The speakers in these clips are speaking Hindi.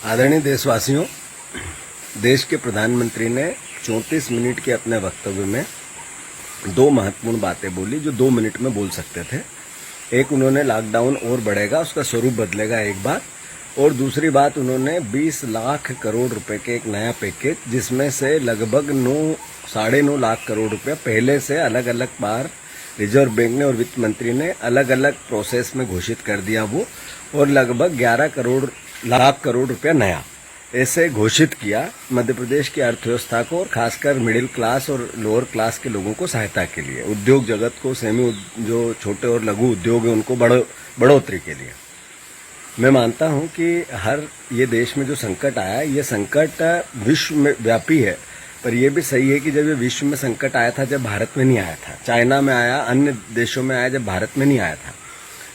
आदरणीय देशवासियों, देश के प्रधानमंत्री ने 34 मिनट के अपने वक्तव्य में दो महत्वपूर्ण बातें बोली जो 2 मिनट में बोल सकते थे। एक, उन्होंने लॉकडाउन और बढ़ेगा, उसका स्वरूप बदलेगा एक बात, और दूसरी बात उन्होंने 20 लाख करोड़ रुपए के एक नया पैकेज, जिसमें से लगभग 9 9.5 लाख करोड़ रुपया पहले से अलग अलग बार रिजर्व बैंक ने और वित्त मंत्री ने अलग अलग प्रोसेस में घोषित कर दिया वो, और लगभग 11 लाख करोड़ रुपया नया ऐसे घोषित किया मध्य प्रदेश की अर्थव्यवस्था को, और खासकर मिडिल क्लास और लोअर क्लास के लोगों को सहायता के लिए, उद्योग जगत को, जो छोटे और लघु उद्योग है उनको बढ़ोतरी के लिए। मैं मानता हूं कि ये देश में जो संकट आया, ये संकट विश्व में व्यापी है, पर यह भी सही है कि जब ये विश्व में संकट आया था, जब भारत में नहीं आया था, चाइना में आया, अन्य देशों में आया, जब भारत में नहीं आया था।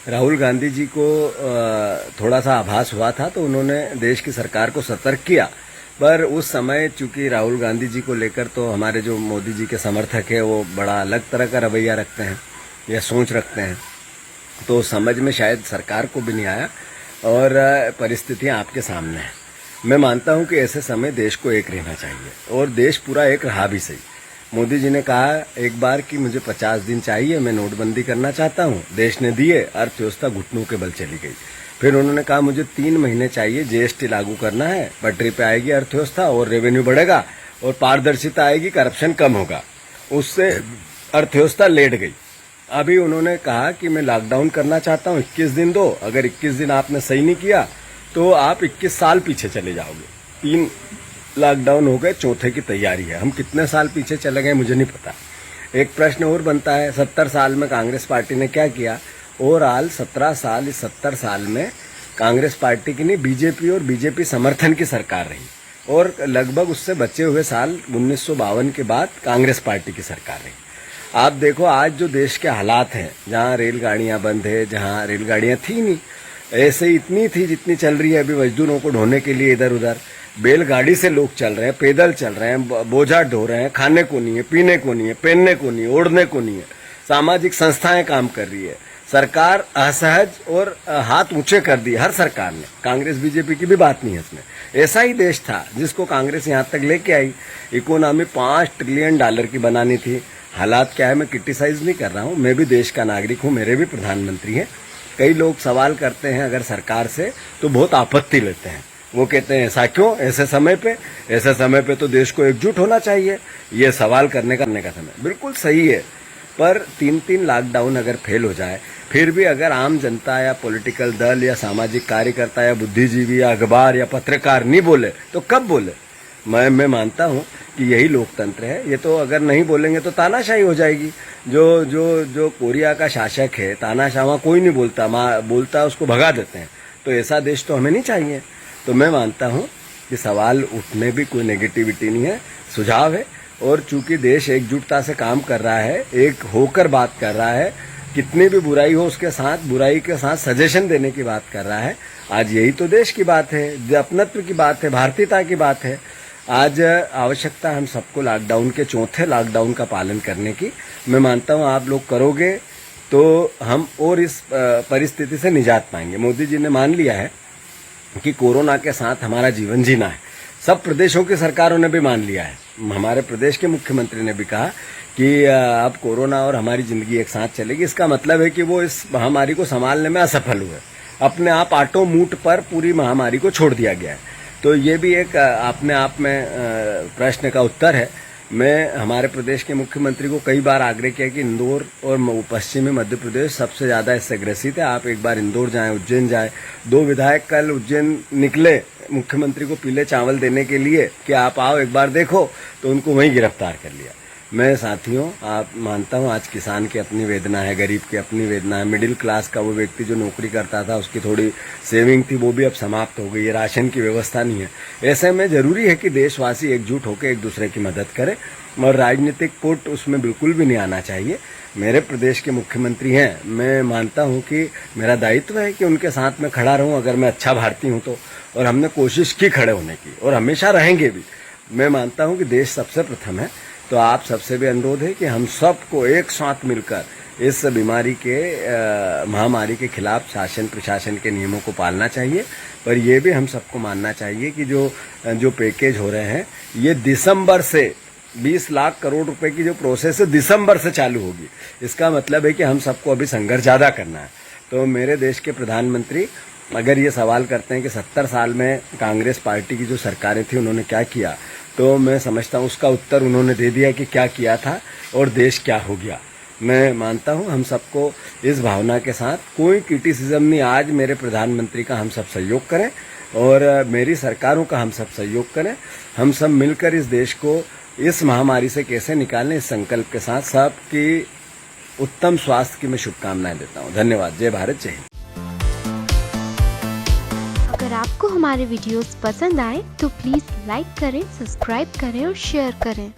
राहुल गांधी जी को थोड़ा सा आभास हुआ था तो उन्होंने देश की सरकार को सतर्क किया, पर उस समय चूंकि राहुल गांधी जी को लेकर तो हमारे जो मोदी जी के समर्थक है वो बड़ा अलग तरह का रवैया रखते हैं या सोच रखते हैं, तो समझ में शायद सरकार को भी नहीं आया, और परिस्थितियां आपके सामने हैं। मैं मानता हूं कि ऐसे समय देश को एक रहना चाहिए, और देश पूरा एक रहा भी सही। मोदी जी ने कहा एक बार कि मुझे 50 दिन चाहिए, मैं नोटबंदी करना चाहता हूं, देश ने दिए, अर्थव्यवस्था घुटनों के बल चली गई। फिर उन्होंने कहा मुझे 3 महीने चाहिए, जीएसटी लागू करना है, पटरी पे आएगी अर्थव्यवस्था और रेवेन्यू बढ़ेगा और पारदर्शिता आएगी, करप्शन कम होगा, उससे अर्थव्यवस्था लेट गई। अभी उन्होंने कहा कि मैं लॉकडाउन करना चाहता हूं, 21 दिन दो, अगर 21 दिन आपने सही नहीं किया तो आप 21 साल पीछे चले जाओगे। 3 लॉकडाउन हो गए, चौथे की तैयारी है। हम कितने साल पीछे चले गए मुझे नहीं पता। एक प्रश्न और बनता है, 70 साल में कांग्रेस पार्टी ने क्या किया? ओवरऑल 17 साल, इस 70 साल में कांग्रेस पार्टी की नहीं, बीजेपी और बीजेपी समर्थन की सरकार रही, और लगभग उससे बचे हुए साल 1952 के बाद कांग्रेस पार्टी की सरकार रही। आप देखो आज जो देश के हालात हैं, जहां रेलगाड़ियां बंद है, जहां रेलगाड़ियां थी नहीं, ऐसे ही इतनी थी जितनी चल रही है अभी मजदूरों को ढोने के लिए इधर उधर, बैलगाड़ी से लोग चल रहे हैं, पैदल चल रहे हैं, बोझा ढो रहे हैं, खाने को नहीं है, पीने को नहीं है, पहनने को नहीं है, ओढ़ने को नहीं है, सामाजिक संस्थाएं काम कर रही है, सरकार असहज और हाथ ऊंचे कर दिए हर सरकार ने। कांग्रेस बीजेपी की भी बात नहीं है इसमें। ऐसा ही देश था जिसको कांग्रेस यहां तक लेके आई, इकोनॉमी $5 ट्रिलियन की बनानी थी। हालात क्या है, मैं क्रिटिसाइज नहीं कर रहा हूं, मैं भी देश का नागरिक हूं, मेरे भी प्रधानमंत्री हैं। कई लोग सवाल करते हैं अगर सरकार से तो बहुत आपत्ति लेते हैं, वो कहते हैं ऐसा क्यों, ऐसे समय पे तो देश को एकजुट होना चाहिए। ये सवाल करने का समय बिल्कुल सही है, पर 3 लॉकडाउन अगर फेल हो जाए, फिर भी अगर आम जनता या पॉलिटिकल दल या सामाजिक कार्यकर्ता या बुद्धिजीवी या अखबार या पत्रकार नहीं बोले तो कब बोले? मैं मानता हूं कि यही लोकतंत्र है। ये तो अगर नहीं बोलेंगे तो तानाशाही हो जाएगी। जो कोरिया का शासक है, तानाशाह, वहां कोई नहीं बोलता उसको भगा देते हैं। तो ऐसा देश तो हमें नहीं चाहिए। तो मैं मानता हूं कि सवाल उठने भी कोई नेगेटिविटी नहीं है, सुझाव है, और चूंकि देश एकजुटता से काम कर रहा है, एक होकर बात कर रहा है, कितनी भी बुराई हो उसके साथ, बुराई के साथ सजेशन देने की बात कर रहा है। आज यही तो देश की बात है, अपनत्व की बात है, भारतीयता की बात है। आज आवश्यकता हम सबको लॉकडाउन के, चौथे लॉकडाउन का पालन करने की। मैं मानता हूं आप लोग करोगे तो हम और इस परिस्थिति से निजात पाएंगे। मोदी जी ने मान लिया है कि कोरोना के साथ हमारा जीवन जीना है। सब प्रदेशों की सरकारों ने भी मान लिया है। हमारे प्रदेश के मुख्यमंत्री ने भी कहा कि अब कोरोना और हमारी जिंदगी एक साथ चलेगी। इसका मतलब है कि वो इस महामारी को संभालने में असफल हुए, अपने आप आटो मूठ पर पूरी महामारी को छोड़ दिया गया है। तो ये भी एक अपने आप में प्रश्न का उत्तर है। मैं हमारे प्रदेश के मुख्यमंत्री को कई बार आग्रह किया कि इंदौर और पश्चिमी मध्य प्रदेश सबसे ज्यादा इससे ग्रसित है, आप एक बार इंदौर जाएं, उज्जैन जाएं। 2 विधायक कल उज्जैन निकले मुख्यमंत्री को पीले चावल देने के लिए कि आप आओ एक बार देखो, तो उनको वहीं गिरफ्तार कर लिया। मैं साथियों, आप मानता हूं आज किसान की अपनी वेदना है, गरीब की अपनी वेदना है, मिडिल क्लास का वो व्यक्ति जो नौकरी करता था उसकी थोड़ी सेविंग थी वो भी अब समाप्त हो गई है, राशन की व्यवस्था नहीं है। ऐसे में जरूरी है कि देशवासी एकजुट होकर एक दूसरे की मदद करें, और राजनीतिक पुट उसमें बिल्कुल भी नहीं आना चाहिए। मेरे प्रदेश के मुख्यमंत्री हैं, मैं मानता हूं कि मेरा दायित्व है कि उनके साथ में खड़ा रहूं अगर मैं अच्छा भारतीय हूं तो, और हमने कोशिश की खड़े होने की और हमेशा रहेंगे भी। मैं मानता हूं कि देश सबसे प्रथम है, तो आप सबसे भी अनुरोध है कि हम सबको एक साथ मिलकर इस बीमारी के महामारी के खिलाफ शासन प्रशासन के नियमों को पालना चाहिए। पर ये भी हम सबको मानना चाहिए कि जो पैकेज हो रहे हैं ये दिसंबर से 20 लाख करोड़ रुपए की जो प्रोसेस है दिसंबर से चालू होगी। इसका मतलब है कि हम सबको अभी संघर्ष ज़्यादा करना है। तो मेरे देश के प्रधानमंत्री अगर ये सवाल करते हैं कि 70 साल में कांग्रेस पार्टी की जो सरकारें थी उन्होंने क्या किया, तो मैं समझता हूँ उसका उत्तर उन्होंने दे दिया कि क्या किया था और देश क्या हो गया। मैं मानता हूँ हम सबको इस भावना के साथ कोई क्रिटिसिज्म नहीं, आज मेरे प्रधानमंत्री का हम सब सहयोग करें और मेरी सरकारों का हम सब सहयोग करें। हम सब मिलकर इस देश को इस महामारी से कैसे निकालें, इस संकल्प के साथ सबकी उत्तम स्वास्थ्य की मैं शुभकामनाएं देता हूं। धन्यवाद। जय भारत, जय हिंद। अगर आपको हमारे वीडियोस पसंद आए तो प्लीज़ लाइक करें, सब्सक्राइब करें और शेयर करें।